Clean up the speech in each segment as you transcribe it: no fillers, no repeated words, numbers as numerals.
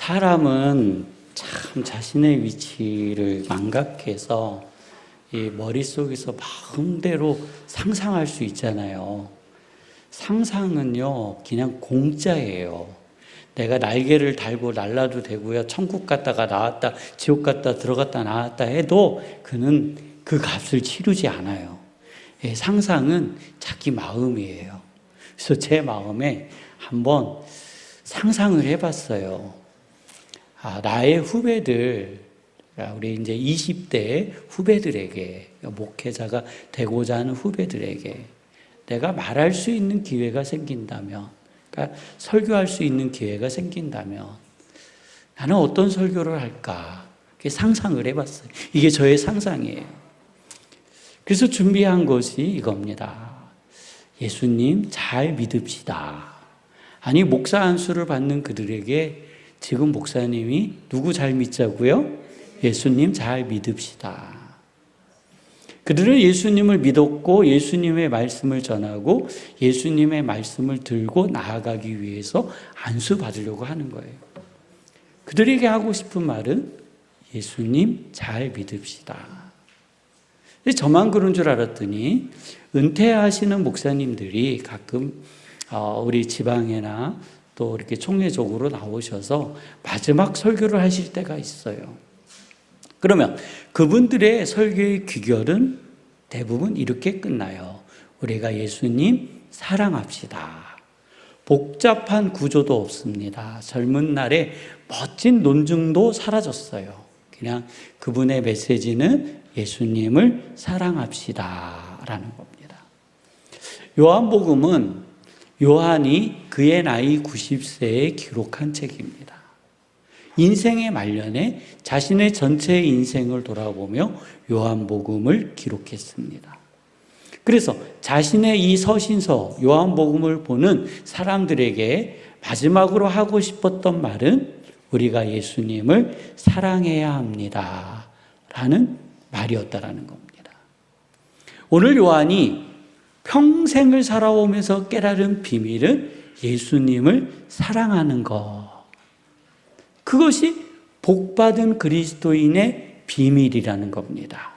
사람은 참 자신의 위치를 망각해서 이 머릿속에서 마음대로 상상할 수 있잖아요. 상상은요, 그냥 공짜예요. 내가 날개를 달고 날라도 되고요. 천국 갔다가 나왔다, 지옥 갔다 들어갔다 나왔다 해도 그는 그 값을 치르지 않아요. 예, 상상은 자기 마음이에요. 그래서 제 마음에 한번 상상을 해봤어요. 나의 후배들, 우리 이제 20대 후배들에게, 목회자가 되고자 하는 후배들에게 내가 말할 수 있는 기회가 생긴다면, 그러니까 설교할 수 있는 기회가 생긴다면 나는 어떤 설교를 할까? 상상을 해봤어요. 이게 저의 상상이에요. 그래서 준비한 것이 이겁니다. 예수님 잘 믿읍시다. 아니, 목사 안수를 받는 그들에게 지금 목사님이 누구 잘 믿자고요? 예수님 잘 믿읍시다. 그들은 예수님을 믿었고 예수님의 말씀을 전하고 예수님의 말씀을 들고 나아가기 위해서 안수 받으려고 하는 거예요. 그들에게 하고 싶은 말은 예수님 잘 믿읍시다. 저만 그런 줄 알았더니 은퇴하시는 목사님들이 가끔 우리 지방에나 또 이렇게 총회적으로 나오셔서 마지막 설교를 하실 때가 있어요. 그러면 그분들의 설교의 귀결은 대부분 이렇게 끝나요. 우리가 예수님 사랑합시다. 복잡한 구조도 없습니다. 젊은 날에 멋진 논증도 사라졌어요. 그냥 그분의 메시지는 예수님을 사랑합시다 라는 겁니다. 요한복음은 요한이 그의 나이 90세에 기록한 책입니다. 인생의 말년에 자신의 전체 인생을 돌아보며 요한복음을 기록했습니다. 그래서 자신의 이 서신서 요한복음을 보는 사람들에게 마지막으로 하고 싶었던 말은 우리가 예수님을 사랑해야 합니다 라는 말이었다라는 겁니다. 오늘 요한이 평생을 살아오면서 깨달은 비밀은 예수님을 사랑하는 것. 그것이 복받은 그리스도인의 비밀이라는 겁니다.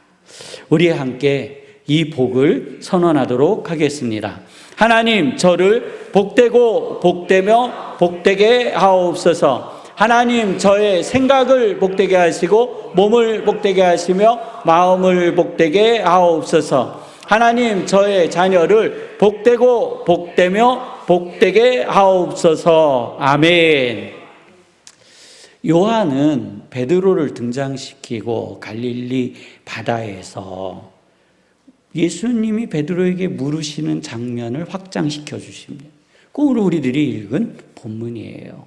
우리 함께 이 복을 선언하도록 하겠습니다. 하나님, 저를 복되고 복되며 복되게 하옵소서. 하나님, 저의 생각을 복되게 하시고 몸을 복되게 하시며 마음을 복되게 하옵소서. 하나님, 저의 자녀를 복되고 복되며 복되게 하옵소서. 아멘. 요한은 베드로를 등장시키고 갈릴리 바다에서 예수님이 베드로에게 물으시는 장면을 확장시켜 주십니다. 그 오늘 우리들이 읽은 본문이에요.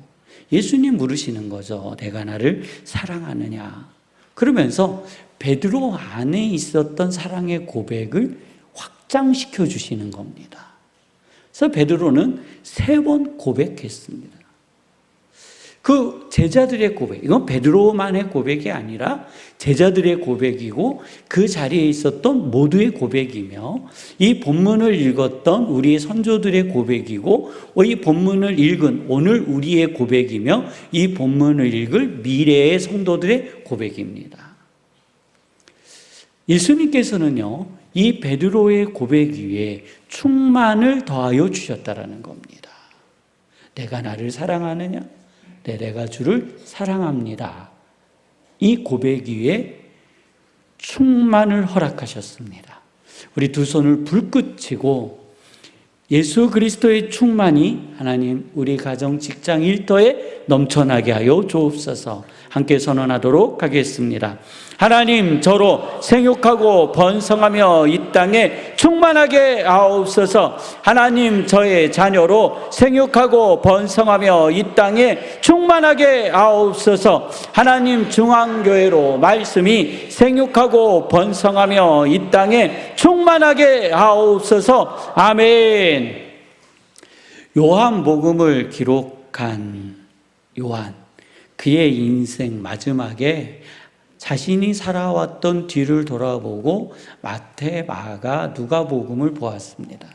예수님 물으시는 거죠. 내가 나를 사랑하느냐. 그러면서 베드로 안에 있었던 사랑의 고백을 확장시켜 주시는 겁니다. 그래서 베드로는 3번 고백했습니다. 그 제자들의 고백, 이건 베드로만의 고백이 아니라 제자들의 고백이고 그 자리에 있었던 모두의 고백이며 이 본문을 읽었던 우리의 선조들의 고백이고 이 본문을 읽은 오늘 우리의 고백이며 이 본문을 읽을 미래의 성도들의 고백입니다. 예수님께서는요, 이 베드로의 고백 위에 충만을 더하여 주셨다라는 겁니다. 내가 나를 사랑하느냐? 내가 주를 사랑합니다. 이 고백 위에 충만을 허락하셨습니다. 우리 두 손을 불끄치고 예수 그리스도의 충만이 하나님 우리 가정, 직장, 일터에 넘쳐나게 하여 주옵소서. 함께 선언하도록 하겠습니다. 하나님, 저로 생육하고 번성하며 이 땅에 충만하게 하옵소서. 하나님, 저의 자녀로 생육하고 번성하며 이 땅에 충만하게 하옵소서. 하나님, 중앙교회로 말씀이 생육하고 번성하며 이 땅에 충만하게 하옵소서. 아멘. 요한복음을 기록한 요한, 그의 인생 마지막에 자신이 살아왔던 뒤를 돌아보고 마태, 마가, 누가복음을 보았습니다.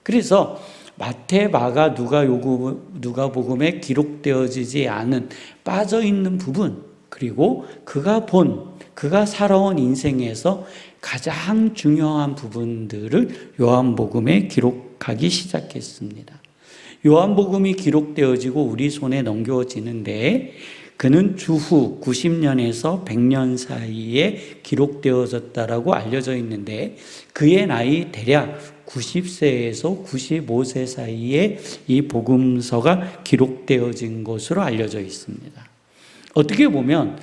그래서 마태, 마가, 누가복음에 기록되어지지 않은 빠져있는 부분, 그리고 그가 살아온 인생에서 가장 중요한 부분들을 요한복음에 기록하기 시작했습니다. 요한복음이 기록되어지고 우리 손에 넘겨지는데 그는 주후 90년에서 100년 사이에 기록되어졌다라고 알려져 있는데 그의 나이 대략 90세에서 95세 사이에 이 복음서가 기록되어진 것으로 알려져 있습니다. 어떻게 보면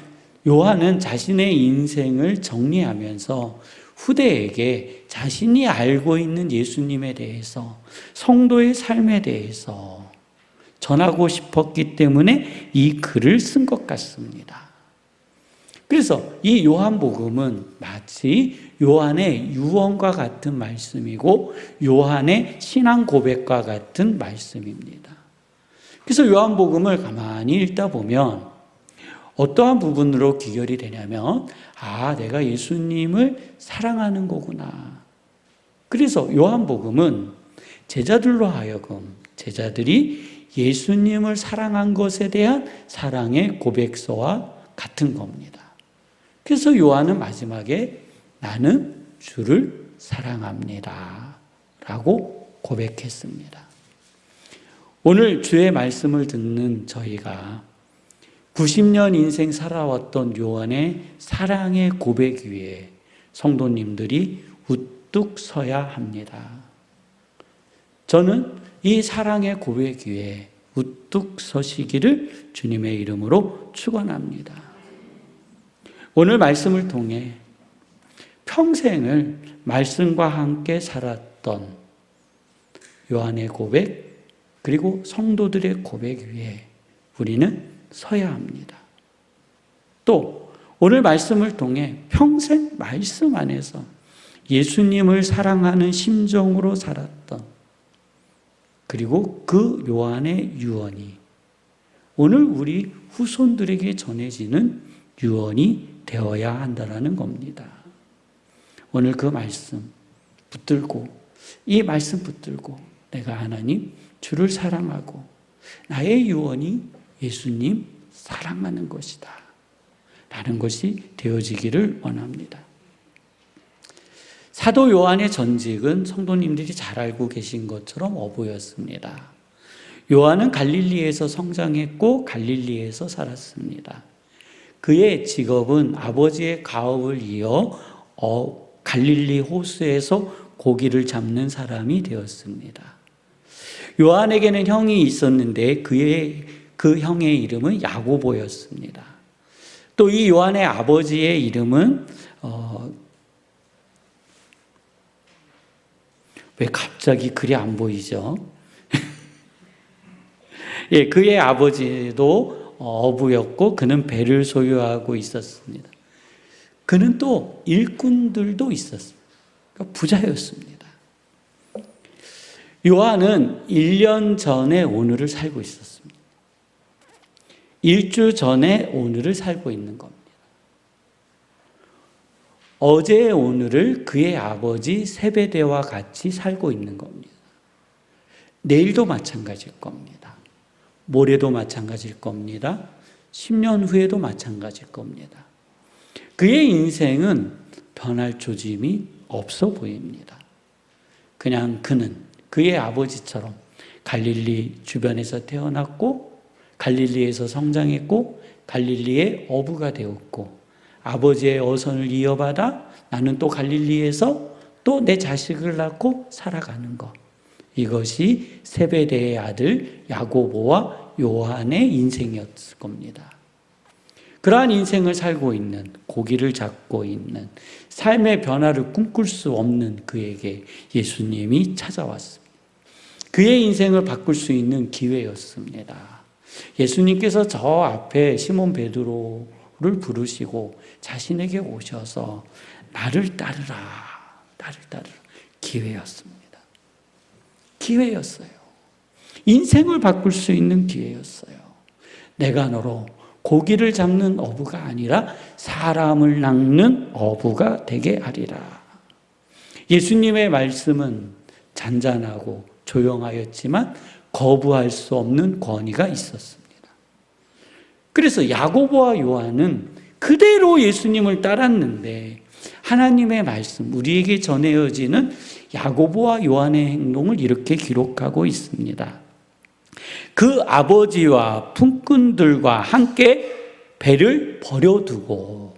요한은 자신의 인생을 정리하면서 후대에게 자신이 알고 있는 예수님에 대해서, 성도의 삶에 대해서 전하고 싶었기 때문에 이 글을 쓴 것 같습니다. 그래서 이 요한복음은 마치 요한의 유언과 같은 말씀이고 요한의 신앙 고백과 같은 말씀입니다. 그래서 요한복음을 가만히 읽다 보면 어떠한 부분으로 귀결이 되냐면 내가 예수님을 사랑하는 거구나. 그래서 요한복음은 제자들로 하여금 제자들이 예수님을 사랑한 것에 대한 사랑의 고백서와 같은 겁니다. 그래서 요한은 마지막에 나는 주를 사랑합니다 라고 고백했습니다. 오늘 주의 말씀을 듣는 저희가 90년 인생 살아왔던 요한의 사랑의 고백 위에 성도님들이 우뚝 서야 합니다. 저는 이 사랑의 고백 위에 우뚝 서시기를 주님의 이름으로 축원합니다. 오늘 말씀을 통해 평생을 말씀과 함께 살았던 요한의 고백, 그리고 성도들의 고백 위에 우리는 서야 합니다. 또 오늘 말씀을 통해 평생 말씀 안에서 예수님을 사랑하는 심정으로 살았던, 그리고 그 요한의 유언이 오늘 우리 후손들에게 전해지는 유언이 되어야 한다는 겁니다. 오늘 그 말씀 붙들고, 이 말씀 붙들고 내가 하나님 주를 사랑하고 나의 유언이 예수님 사랑하는 것이다 라는 것이 되어지기를 원합니다. 사도 요한의 전직은 성도님들이 잘 알고 계신 것처럼 어부였습니다. 요한은 갈릴리에서 성장했고 갈릴리에서 살았습니다. 그의 직업은 아버지의 가업을 이어 갈릴리 호수에서 고기를 잡는 사람이 되었습니다. 요한에게는 형이 있었는데 그 형의 이름은 야고보였습니다. 또 이 요한의 아버지의 이름은 왜 갑자기 글이 안 보이죠? 예, 그의 아버지도 어부였고 그는 배를 소유하고 있었습니다. 그는 또 일꾼들도 있었습니다. 그러니까 부자였습니다. 요한은 1년 전에 오늘을 살고 있었습니다. 1주 전에 오늘을 살고 있는 겁니다. 어제의 오늘을 그의 아버지 세베대와 같이 살고 있는 겁니다. 내일도 마찬가지일 겁니다. 모레도 마찬가지일 겁니다. 10년 후에도 마찬가지일 겁니다. 그의 인생은 변할 조짐이 없어 보입니다. 그냥 그는 그의 아버지처럼 갈릴리 주변에서 태어났고 갈릴리에서 성장했고 갈릴리의 어부가 되었고 아버지의 어선을 이어받아 나는 또 갈릴리에서 또 내 자식을 낳고 살아가는 것, 이것이 세베대의 아들 야고보와 요한의 인생이었을 겁니다. 그러한 인생을 살고 있는, 고기를 잡고 있는, 삶의 변화를 꿈꿀 수 없는 그에게 예수님이 찾아왔습니다. 그의 인생을 바꿀 수 있는 기회였습니다. 예수님께서 저 앞에 시몬 베드로를 부르시고 자신에게 오셔서 나를 따르라, 나를 따르라. 기회였습니다. 기회였어요. 인생을 바꿀 수 있는 기회였어요. 내가 너로 고기를 잡는 어부가 아니라 사람을 낚는 어부가 되게 하리라. 예수님의 말씀은 잔잔하고 조용하였지만 거부할 수 없는 권위가 있었습니다. 그래서 야고보와 요한은 그대로 예수님을 따랐는데 하나님의 말씀, 우리에게 전해지는 야고보와 요한의 행동을 이렇게 기록하고 있습니다. 그 아버지와 품꾼들과 함께 배를 버려두고,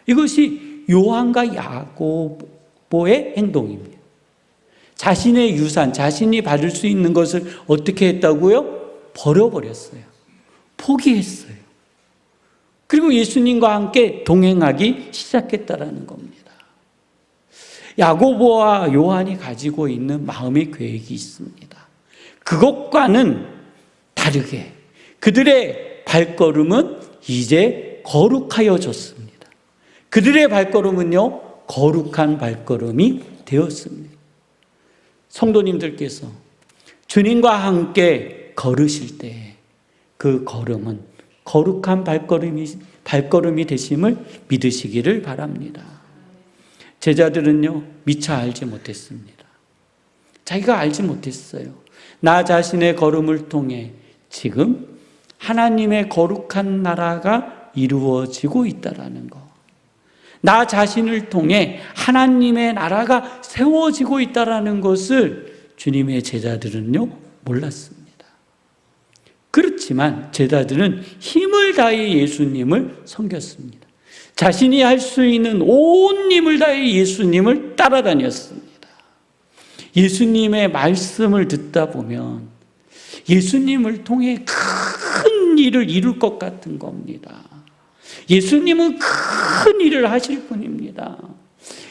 이것이 요한과 야고보의 행동입니다. 자신의 유산, 자신이 받을 수 있는 것을 어떻게 했다고요? 버려버렸어요. 포기했어요. 그리고 예수님과 함께 동행하기 시작했다라는 겁니다. 야고보와 요한이 가지고 있는 마음의 계획이 있습니다. 그것과는 다르게 그들의 발걸음은 이제 거룩하여졌습니다. 그들의 발걸음은요, 거룩한 발걸음이 되었습니다. 성도님들께서 주님과 함께 걸으실 때 그 걸음은 거룩한 발걸음이 되심을 믿으시기를 바랍니다. 제자들은요, 미처 알지 못했습니다. 자기가 알지 못했어요. 나 자신의 걸음을 통해 지금 하나님의 거룩한 나라가 이루어지고 있다라는 것, 나 자신을 통해 하나님의 나라가 세워지고 있다라는 것을 주님의 제자들은요, 몰랐습니다. 그렇지만 제자들은 힘을 다해 예수님을 섬겼습니다. 자신이 할 수 있는 온 힘을 다해 예수님을 따라다녔습니다. 예수님의 말씀을 듣다 보면 예수님을 통해 큰 일을 이룰 것 같은 겁니다. 예수님은 큰 일을 하실 분입니다.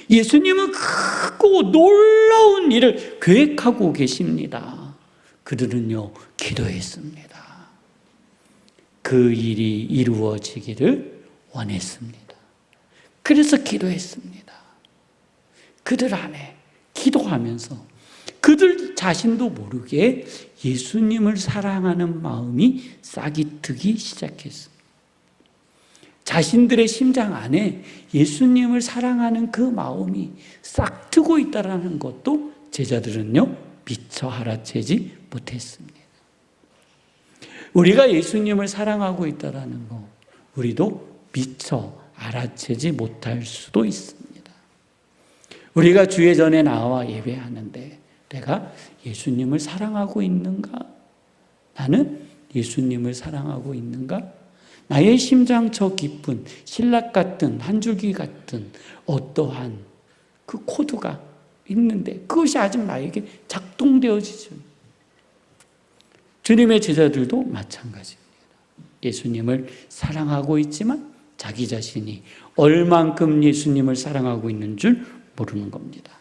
예수님은 크고 놀라운 일을 계획하고 계십니다. 그들은요, 기도했습니다. 그 일이 이루어지기를 원했습니다. 그래서 기도했습니다. 그들 안에 기도하면서 그들 자신도 모르게 예수님을 사랑하는 마음이 싹이 트기 시작했습니다. 자신들의 심장 안에 예수님을 사랑하는 그 마음이 싹 트고 있다는 것도 제자들은요, 미처 알아채지 못했습니다. 우리가 예수님을 사랑하고 있다는 것, 우리도 미처 알아채지 못할 수도 있습니다. 우리가 주의 전에 나와 예배하는데 내가 예수님을 사랑하고 있는가? 나는 예수님을 사랑하고 있는가? 나의 심장 저 깊은 신락 같은 한 줄기 같은 어떠한 그 코드가 있는데 그것이 아직 나에게 작동되어지죠. 주님의 제자들도 마찬가지입니다. 예수님을 사랑하고 있지만 자기 자신이 얼만큼 예수님을 사랑하고 있는 줄 모르는 겁니다.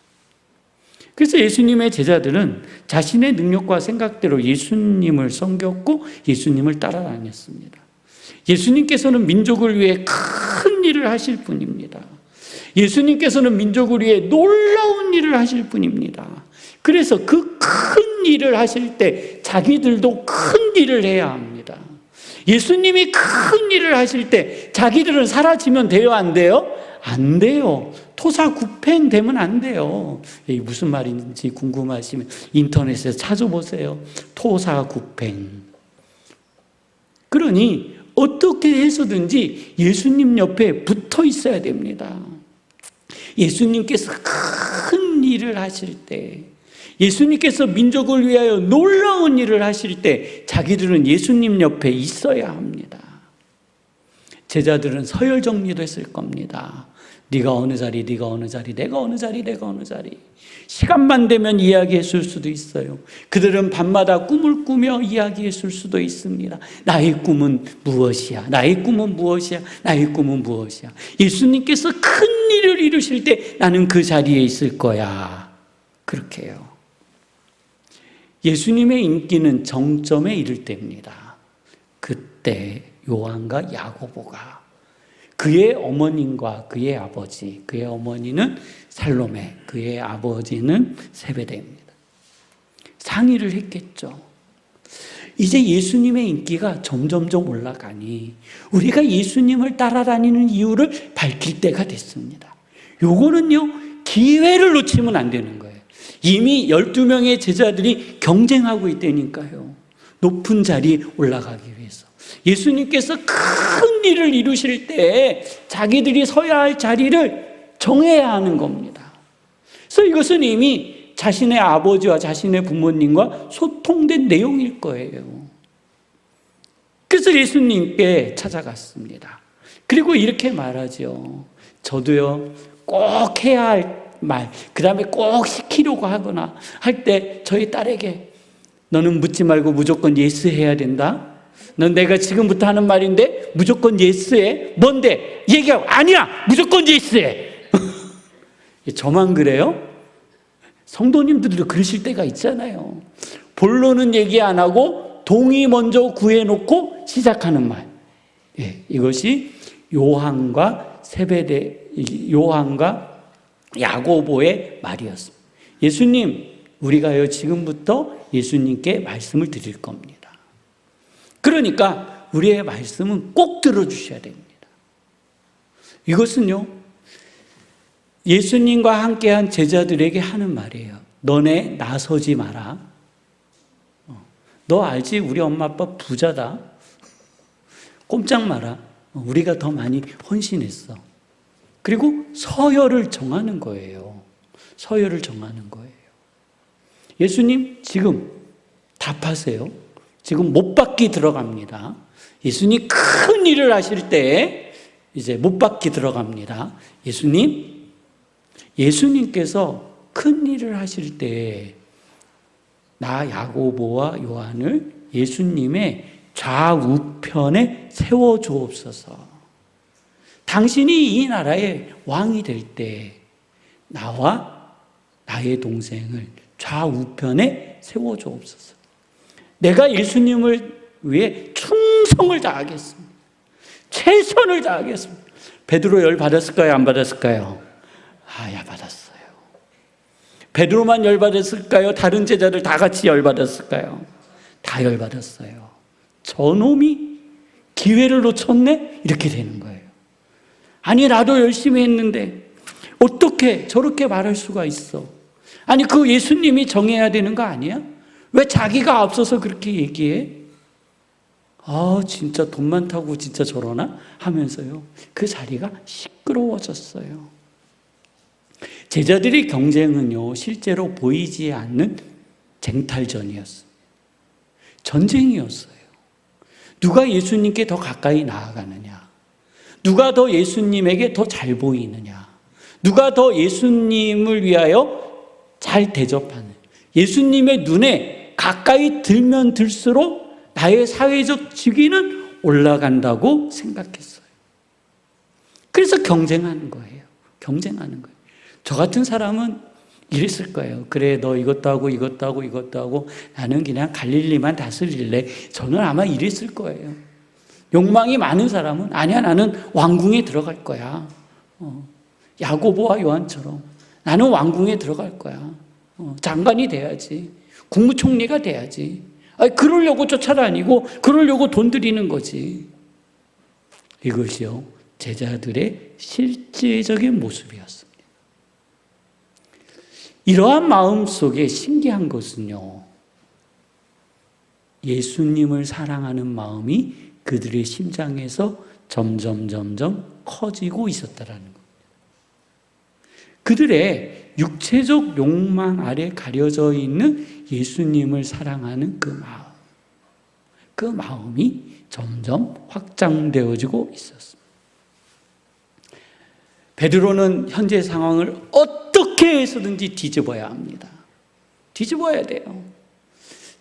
그래서 예수님의 제자들은 자신의 능력과 생각대로 예수님을 섬겼고 예수님을 따라다녔습니다. 예수님께서는 민족을 위해 큰 일을 하실 분입니다. 예수님께서는 민족을 위해 놀라운 일을 하실 분입니다. 그래서 그 큰 일을 하실 때 자기들도 큰 일을 해야 합니다. 예수님이 큰 일을 하실 때 자기들은 사라지면 돼요, 안 돼요? 안 돼요. 토사구팽되면 안 돼요. 이게 무슨 말인지 궁금하시면 인터넷에서 찾아보세요. 토사구팽. 그러니 어떻게 해서든지 예수님 옆에 붙어 있어야 됩니다. 예수님께서 큰 일을 하실 때, 예수님께서 민족을 위하여 놀라운 일을 하실 때 자기들은 예수님 옆에 있어야 합니다. 제자들은 서열 정리도 했을 겁니다. 네가 어느 자리, 네가 어느 자리, 내가 어느 자리, 내가 어느 자리. 시간만 되면 이야기했을 수도 있어요. 그들은 밤마다 꿈을 꾸며 이야기했을 수도 있습니다. 나의 꿈은 무엇이야? 나의 꿈은 무엇이야? 나의 꿈은 무엇이야? 예수님께서 큰 일을 이루실 때 나는 그 자리에 있을 거야. 그렇게 해요. 예수님의 인기는 정점에 이를 때입니다. 그때 요한과 야고보가 그의 어머님과 그의 아버지, 그의 어머니는 살로메, 그의 아버지는 세베대입니다. 상의를 했겠죠. 이제 예수님의 인기가 점점점 올라가니 우리가 예수님을 따라다니는 이유를 밝힐 때가 됐습니다. 요거는요, 기회를 놓치면 안 되는 거예요. 이미 12명의 제자들이 경쟁하고 있다니까요. 높은 자리에 올라가기 위해서. 예수님께서 큰 일을 이루실 때 자기들이 서야 할 자리를 정해야 하는 겁니다. 그래서 이것은 이미 자신의 아버지와 자신의 부모님과 소통된 내용일 거예요. 그래서 예수님께 찾아갔습니다. 그리고 이렇게 말하죠. 저도요, 꼭 해야 할 말, 그 다음에 꼭 시키려고 하거나 할 때 저희 딸에게 너는 묻지 말고 무조건 예스 해야 된다. 넌 내가 지금부터 하는 말인데 무조건 예스해. 뭔데? 얘기하고 아니야, 무조건 예스해. 저만 그래요? 성도님들도 그러실 때가 있잖아요. 본론은 얘기 안 하고 동의 먼저 구해놓고 시작하는 말. 이것이 요한과 야고보의 말이었습니다. 예수님, 우리가요 지금부터 예수님께 말씀을 드릴 겁니다. 그러니까 우리의 말씀은 꼭 들어주셔야 됩니다. 이것은요, 예수님과 함께한 제자들에게 하는 말이에요. 너네 나서지 마라. 너 알지? 우리 엄마 아빠 부자다. 꼼짝 마라. 우리가 더 많이 헌신했어. 그리고 서열을 정하는 거예요. 서열을 정하는 거예요. 예수님, 지금 답하세요. 지금 못 받기 들어갑니다. 예수님 큰 일을 하실 때 이제 못 받기 들어갑니다. 예수님께서 큰 일을 하실 때 나 야고보와 요한을 예수님의 좌우편에 세워주옵소서. 당신이 이 나라의 왕이 될 때 나와 나의 동생을 좌우편에 세워주옵소서. 내가 예수님을 위해 충성을 다하겠습니다. 최선을 다하겠습니다. 베드로 열 받았을까요? 안 받았을까요? 받았어요. 베드로만 열 받았을까요? 다른 제자들 다 같이 열 받았을까요? 다 열 받았어요. 저놈이 기회를 놓쳤네? 이렇게 되는 거예요. 아니, 나도 열심히 했는데 어떻게 저렇게 말할 수가 있어? 아니, 그 예수님이 정해야 되는 거 아니야? 왜 자기가 앞서서 그렇게 얘기해? 진짜 돈 많다고 진짜 저러나? 하면서요, 그 자리가 시끄러워졌어요. 제자들의 경쟁은요, 실제로 보이지 않는 쟁탈전이었어요. 전쟁이었어요. 누가 예수님께 더 가까이 나아가느냐? 누가 더 예수님에게 더 잘 보이느냐? 누가 더 예수님을 위하여 잘 대접하느냐? 예수님의 눈에 가까이 들면 들수록 나의 사회적 직위는 올라간다고 생각했어요. 그래서 경쟁하는 거예요. 경쟁하는 거예요. 저 같은 사람은 이랬을 거예요. 그래, 너 이것도 하고 이것도 하고 이것도 하고 나는 그냥 갈릴리만 다스릴래. 저는 아마 이랬을 거예요. 욕망이 많은 사람은 아니야, 나는 왕궁에 들어갈 거야. 야고보와 요한처럼 나는 왕궁에 들어갈 거야. 장관이 돼야지. 국무총리가 돼야지. 그러려고 쫓아다니고 그러려고 돈 들이는 거지. 이것이요, 제자들의 실제적인 모습이었습니다. 이러한 마음 속에 신기한 것은요, 예수님을 사랑하는 마음이 그들의 심장에서 점점 커지고 있었다라는 겁니다. 그들의 육체적 욕망 아래 가려져 있는 예수님을 사랑하는 그 마음이 점점 확장되어지고 있었습니다. 베드로는 현재 상황을 어떻게 해서든지 뒤집어야 합니다. 뒤집어야 돼요.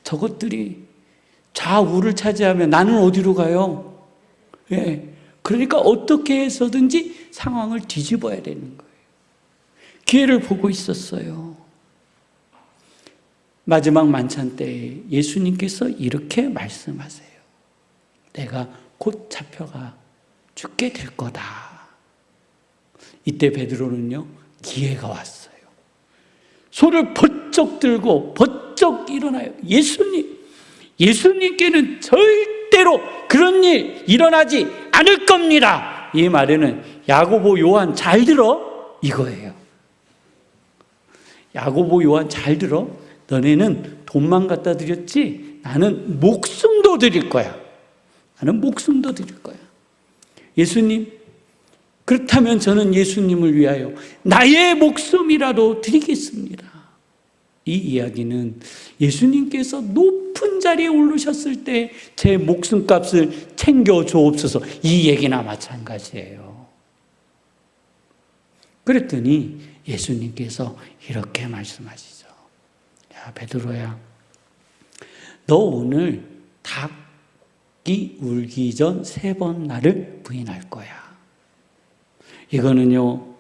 저것들이 좌우를 차지하면 나는 어디로 가요? 그러니까 어떻게 해서든지 상황을 뒤집어야 되는 거예요. 기회를 보고 있었어요. 마지막 만찬 때 예수님께서 이렇게 말씀하세요. 내가 곧 잡혀가 죽게 될 거다. 이때 베드로는요, 기회가 왔어요. 손을 번쩍 들고 번쩍 일어나요. 예수님께는 절대로 그런 일 일어나지 않을 겁니다. 이 말에는 야고보, 요한 잘 들어, 이거예요. 야고보, 요한 잘 들어. 너네는 돈만 갖다 드렸지 나는 목숨도 드릴 거야. 나는 목숨도 드릴 거야. 예수님, 그렇다면 저는 예수님을 위하여 나의 목숨이라도 드리겠습니다. 이 이야기는 예수님께서 높은 자리에 오르셨을 때 제 목숨값을 챙겨주옵소서, 이 얘기나 마찬가지예요. 그랬더니 예수님께서 이렇게 말씀하시죠. 야, 베드로야, 너 오늘 닭이 울기 전 3번 나를 부인할 거야. 이거는요,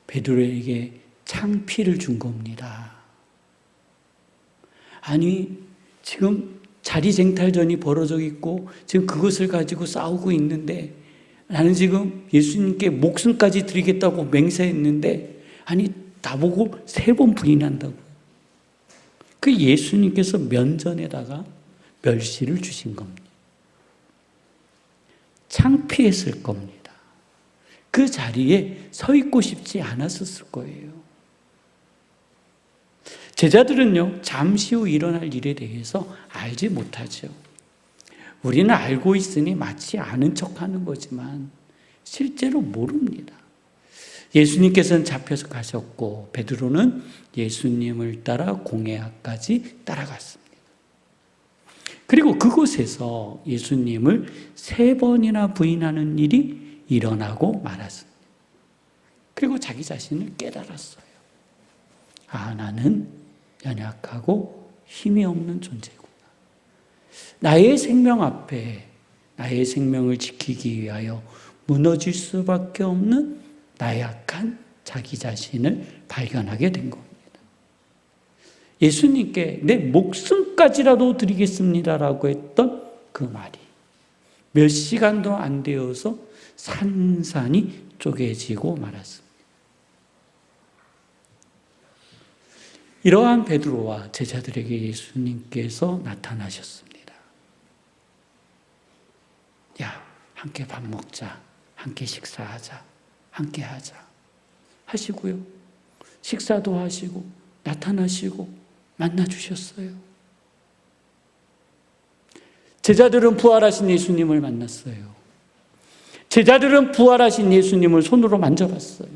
베드로에게 창피를 준 겁니다. 아니, 지금 자리쟁탈전이 벌어져 있고 지금 그것을 가지고 싸우고 있는데, 나는 지금 예수님께 목숨까지 드리겠다고 맹세했는데, 아니 나보고 3번 부인한다고. 그 예수님께서 면전에다가 멸시를 주신 겁니다. 창피했을 겁니다. 그 자리에 서 있고 싶지 않았을 거예요. 제자들은요, 잠시 후 일어날 일에 대해서 알지 못하죠. 우리는 알고 있으니 마치 아는 척하는 거지만 실제로 모릅니다. 예수님께서는 잡혀서 가셨고 베드로는 예수님을 따라 공회하까지 따라갔습니다. 그리고 그곳에서 예수님을 3번이나 부인하는 일이 일어나고 말았습니다. 그리고 자기 자신을 깨달았어요. 아, 나는 연약하고 힘이 없는 존재구나. 나의 생명 앞에 나의 생명을 지키기 위하여 무너질 수밖에 없는 나약한 자기 자신을 발견하게 된 겁니다. 예수님께 내 목숨까지라도 드리겠습니다라고 했던 그 말이 몇 시간도 안 되어서 산산이 쪼개지고 말았습니다. 이러한 베드로와 제자들에게 예수님께서 나타나셨습니다. 야, 함께 밥 먹자, 함께 식사하자, 함께 하자 하시고요, 식사도 하시고 나타나시고 만나주셨어요. 제자들은 부활하신 예수님을 만났어요. 제자들은 부활하신 예수님을 손으로 만져봤어요.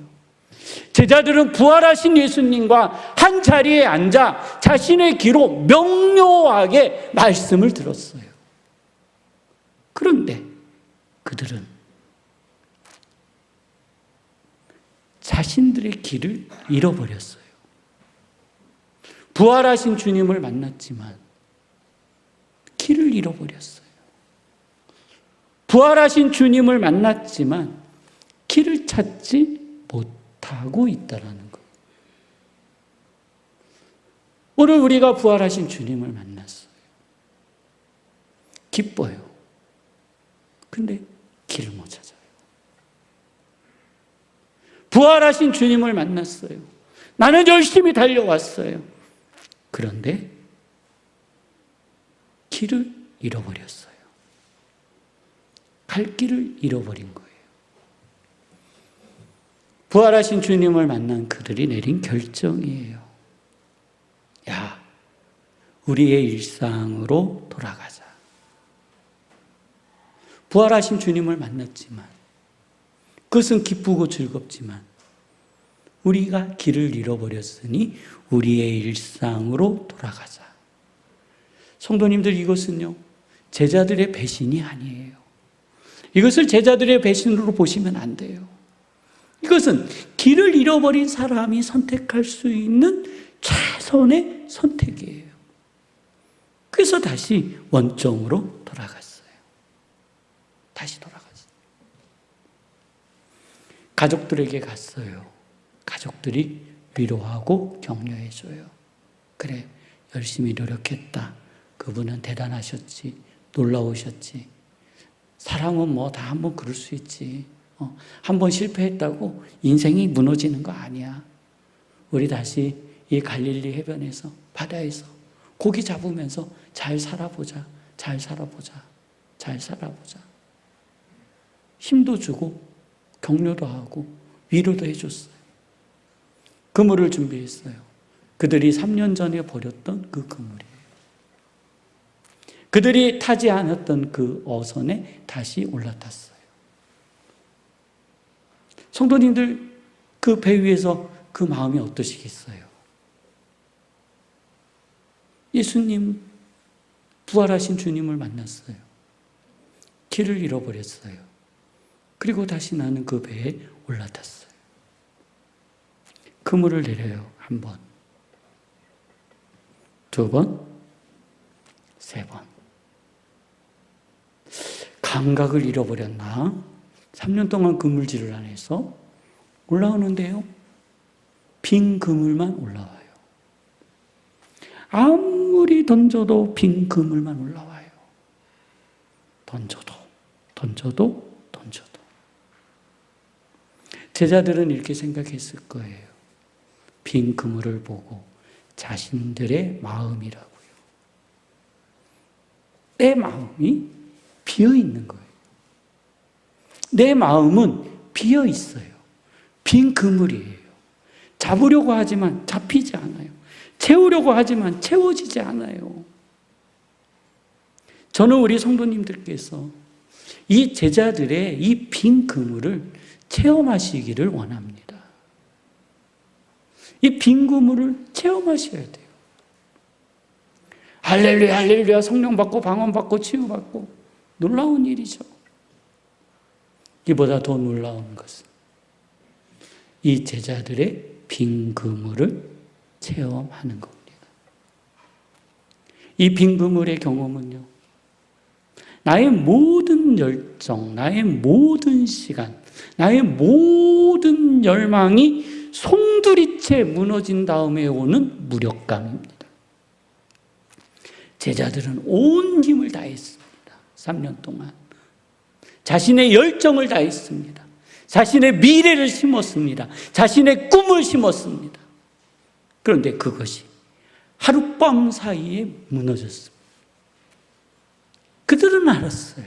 제자들은 부활하신 예수님과 한 자리에 앉아 자신의 귀로 명료하게 말씀을 들었어요. 그런데 그들은 자신들의 길을 잃어버렸어요. 부활하신 주님을 만났지만 길을 잃어버렸어요. 부활하신 주님을 만났지만 길을 찾지 못하고 있다라는 것. 오늘 우리가 부활하신 주님을 만났어요. 기뻐요. 근데 길을 못 찾아요. 부활하신 주님을 만났어요. 나는 열심히 달려왔어요. 그런데 길을 잃어버렸어요. 갈 길을 잃어버린 거예요. 부활하신 주님을 만난 그들이 내린 결정이에요. 야, 우리의 일상으로 돌아가자. 부활하신 주님을 만났지만, 그것은 기쁘고 즐겁지만 우리가 길을 잃어버렸으니 우리의 일상으로 돌아가자. 성도님들, 이것은요, 제자들의 배신이 아니에요. 이것을 제자들의 배신으로 보시면 안 돼요. 이것은 길을 잃어버린 사람이 선택할 수 있는 최선의 선택이에요. 그래서 다시 원점으로 돌아갔어요. 다시 돌아갔어요. 가족들에게 갔어요. 가족들이 위로하고 격려해줘요. 그래, 열심히 노력했다. 그분은 대단하셨지. 놀라우셨지. 사람은 뭐 다 한번 그럴 수 있지. 한번 실패했다고 인생이 무너지는 거 아니야. 우리 다시 이 갈릴리 해변에서, 바다에서 고기 잡으면서 잘 살아보자. 잘 살아보자. 잘 살아보자. 힘도 주고 격려도 하고 위로도 해줬어요. 그물을 준비했어요. 그들이 3년 전에 버렸던 그 그물이에요. 그들이 타지 않았던 그 어선에 다시 올라탔어요. 성도님들, 그 배 위에서 그 마음이 어떠시겠어요? 예수님, 부활하신 주님을 만났어요. 길을 잃어버렸어요. 그리고 다시 나는 그 배에 올라탔어요. 그물을 내려요. 한 번, 두 번, 세 번. 감각을 잃어버렸나? 3년 동안 그물질을 안 해서 올라오는데요. 빈 그물만 올라와요. 아무리 던져도 빈 그물만 올라와요. 던져도. 제자들은 이렇게 생각했을 거예요. 빈 그물을 보고 자신들의 마음이라고요. 내 마음이 비어 있는 거예요. 내 마음은 비어 있어요. 빈 그물이에요. 잡으려고 하지만 잡히지 않아요. 채우려고 하지만 채워지지 않아요. 저는 우리 성도님들께서 이 제자들의 이 빈 그물을 체험하시기를 원합니다. 이 빈 그물을 체험하셔야 돼요. 할렐루야, 할렐루야, 성령 받고 방언 받고 치유 받고 놀라운 일이죠. 이보다 더 놀라운 것은 이 제자들의 빈 그물을 체험하는 겁니다. 이 빈 그물의 경험은요, 나의 모든 열정, 나의 모든 시간, 나의 모든 열망이 송두리째 무너진 다음에 오는 무력감입니다. 제자들은 온 힘을 다했습니다. 3년 동안. 자신의 열정을 다했습니다. 자신의 미래를 심었습니다. 자신의 꿈을 심었습니다. 그런데 그것이 하룻밤 사이에 무너졌습니다. 그들은 알았어요.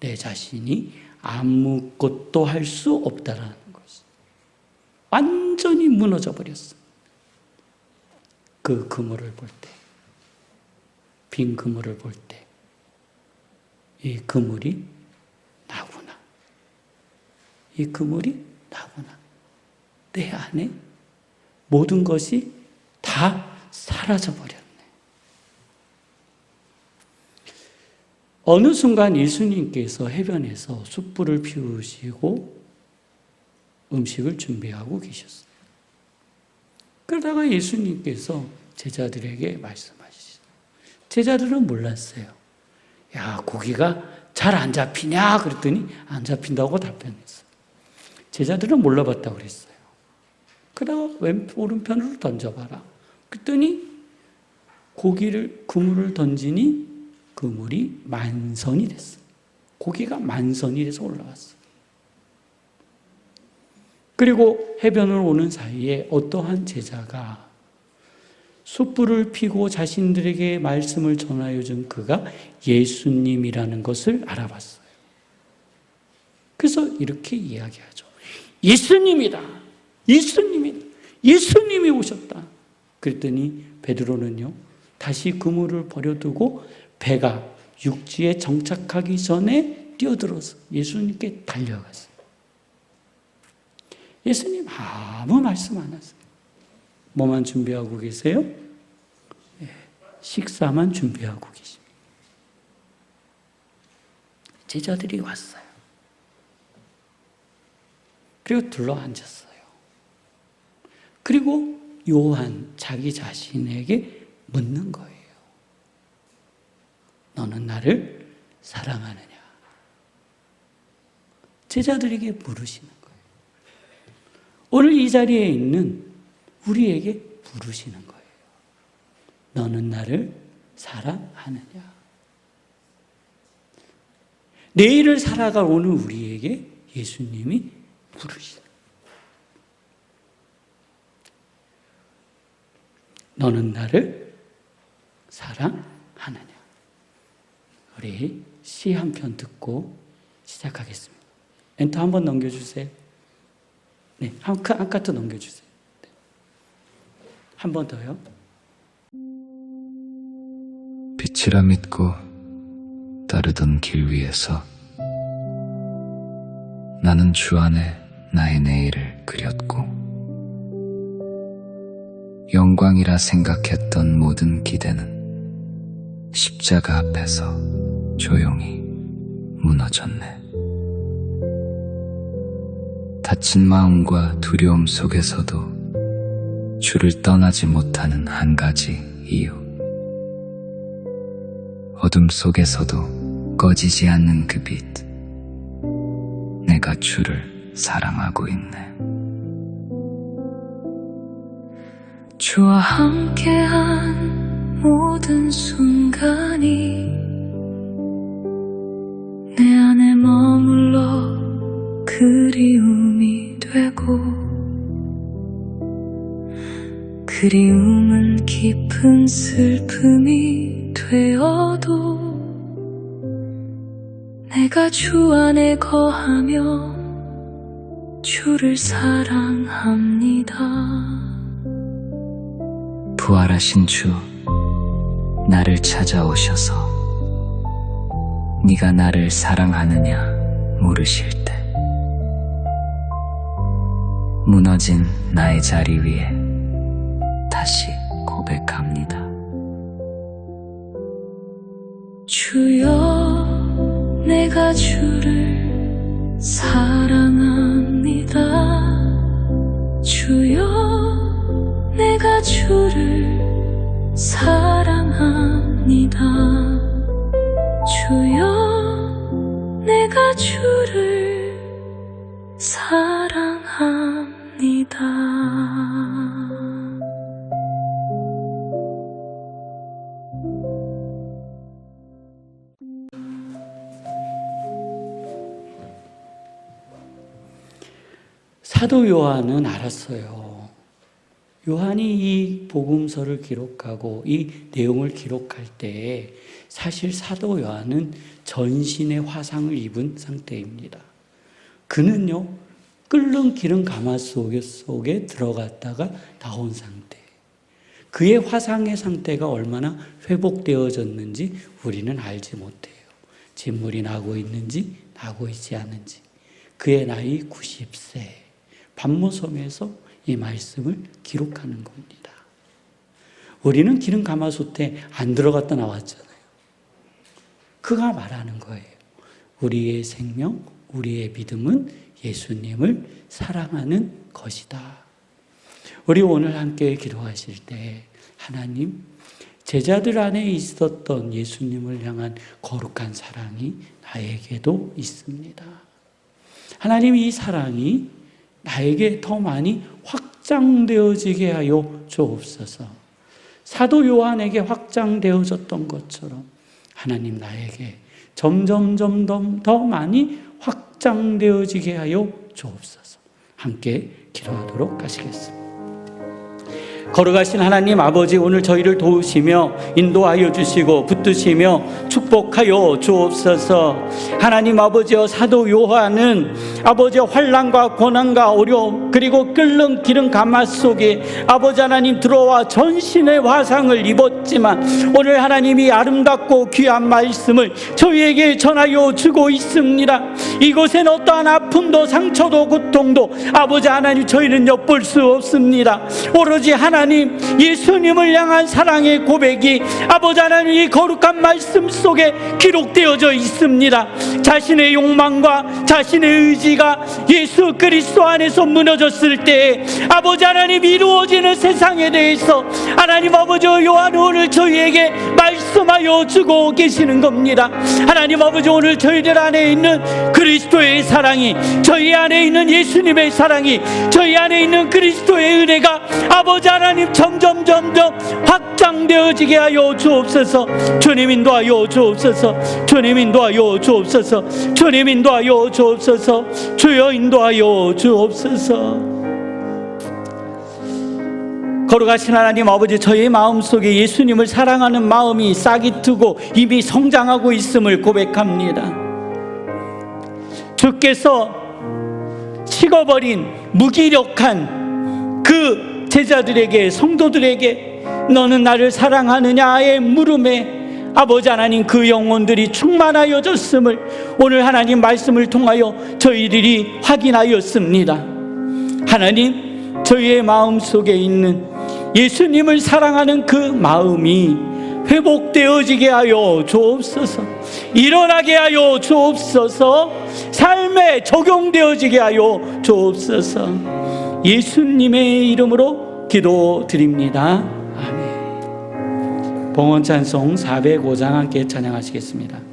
내 자신이 아무것도 할 수 없다라는 것이. 완전히 무너져 버렸습니다. 그 그물을 볼 때, 빈 그물을 볼 때, 이 그물이 나구나. 이 그물이 나구나. 내 안에 모든 것이 다 사라져버렸네. 어느 순간 예수님께서 해변에서 숯불을 피우시고 음식을 준비하고 계셨어요. 그러다가 예수님께서 제자들에게 말씀하시죠. 제자들은 몰랐어요. 야, 고기가 잘 안 잡히냐? 그랬더니 안 잡힌다고 답변했어요. 제자들은 몰라봤다고 그랬어요. 그러다가 오른편으로 던져봐라. 그랬더니 그물을 던지니 그물이 만선이 됐어요. 고기가 만선이 돼서 올라왔어요. 그리고 해변으로 오는 사이에 어떠한 제자가 숯불을 피고 자신들에게 말씀을 전하여 준 그가 예수님이라는 것을 알아봤어요. 그래서 이렇게 이야기하죠. 예수님이다. 예수님이다. 예수님이 오셨다. 그랬더니 베드로는요, 다시 그물을 버려두고 배가 육지에 정착하기 전에 뛰어들어서 예수님께 달려갔어요. 예수님 아무 말씀 안 하세요. 뭐만 준비하고 계세요? 식사만 준비하고 계십니다. 제자들이 왔어요. 그리고 둘러앉았어요. 그리고 요한 자기 자신에게 묻는 거예요. 너는 나를 사랑하느냐? 제자들에게 물으시는 거예요. 오늘 이 자리에 있는 우리에게 물으시는 거예요. 너는 나를 사랑하느냐? 내일을 살아갈 오늘 우리에게 예수님이 물으시는 거예요. 너는 나를 사랑하느냐? 우리 시 한 편 듣고 시작하겠습니다. 엔터 한번 넘겨주세요. 네, 한 카트 넘겨주세요. 한 번 더요. 빛이라 믿고 따르던 길 위에서 나는 주 안에 나의 내일을 그렸고 영광이라 생각했던 모든 기대는 십자가 앞에서 조용히 무너졌네. 다친 마음과 두려움 속에서도 주를 떠나지 못하는 한 가지 이유, 어둠 속에서도 꺼지지 않는 그 빛, 내가 주를 사랑하고 있네. 주와 함께한 모든 순간이 내 안에 머물러 그리움이 되고 그리움은 깊은 슬픔이 되어도 내가 주 안에 거하며 주를 사랑합니다. 부활하신 주, 나를 찾아오셔서 네가 나를 사랑하느냐 물으실 때 무너진 나의 자리 위에 다시 고백합니다. 주여, 내가 주를 사랑합니다. 주여, 내가 주를 사랑합니다. 주여, 내가 주를 사랑합니다. 사도 요한은 알았어요. 요한이 이 복음서를 기록하고 이 내용을 기록할 때 사실 사도 요한은 전신의 화상을 입은 상태입니다. 그는요, 끓는 기름 가마 속에 들어갔다가 나온 상태. 그의 화상의 상태가 얼마나 회복되어졌는지 우리는 알지 못해요. 진물이 나고 있는지 나고 있지 않은지. 그의 나이 90세. 반모섬에서 이 말씀을 기록하는 겁니다. 우리는 기름 가마솥에 안 들어갔다 나왔잖아요. 그가 말하는 거예요. 우리의 생명, 우리의 믿음은 예수님을 사랑하는 것이다. 우리 오늘 함께 기도하실 때 하나님, 제자들 안에 있었던 예수님을 향한 거룩한 사랑이 나에게도 있습니다. 하나님, 이 사랑이 나에게 더 많이 확장되어지게 하여 주옵소서. 사도 요한에게 확장되어졌던 것처럼 하나님, 나에게 점점 더 많이 확장되어지게 하여 주옵소서. 함께 기도하도록 하시겠습니다. 걸어가신 하나님 아버지, 오늘 저희를 도우시며 인도하여 주시고 붙드시며 축복하여 주옵소서. 하나님 아버지여, 사도 요한은 아버지 환난과 고난과 어려움 그리고 끓는 기름 가마 속에 아버지 하나님 들어와 전신의 화상을 입었지만 오늘 하나님이 아름답고 귀한 말씀을 저희에게 전하여 주고 있습니다. 이곳엔 어떠한 아픔도 상처도 고통도 아버지 하나님 저희는 엿볼 수 없습니다. 오로지 하나님 예수님을 향한 사랑의 고백이 아버지 하나님 이 거룩한 말씀 속에 기록되어져 있습니다. 자신의 욕망과 자신의 의지가 예수 그리스도 안에서 무너졌을 때 아버지 하나님 이루어지는 세상에 대해서 하나님 아버지 요한 오늘 저희에게 말씀하여 주고 계시는 겁니다. 하나님 아버지, 오늘 저희들 안에 있는 그리스도의 사랑이, 저희 안에 있는 예수님의 사랑이, 저희 안에 있는 그리스도의 은혜가 아버지 하나님 점점 확장되어지게 하여 주옵소서. 주님 인도하여 주옵소서. 주님 인도하여 주옵소서. 주님 인도하여 주옵소서. 주여 인도하여 주옵소서. 거룩하신 하나님 아버지, 저희 마음속에 예수님을 사랑하는 마음이 싹이 트고 이미 성장하고 있음을 고백합니다. 주께서 식어버린 무기력한 그 제자들에게, 성도들에게 너는 나를 사랑하느냐의 물음에 아버지 하나님 그 영혼들이 충만하여졌음을 오늘 하나님 말씀을 통하여 저희들이 확인하였습니다. 하나님, 저희의 마음속에 있는 예수님을 사랑하는 그 마음이 회복되어지게 하여 주옵소서. 일어나게 하여 주옵소서. 삶에 적용되어지게 하여 주옵소서. 예수님의 이름으로 기도드립니다. 아멘. 봉헌 찬송 405장 함께 찬양하시겠습니다.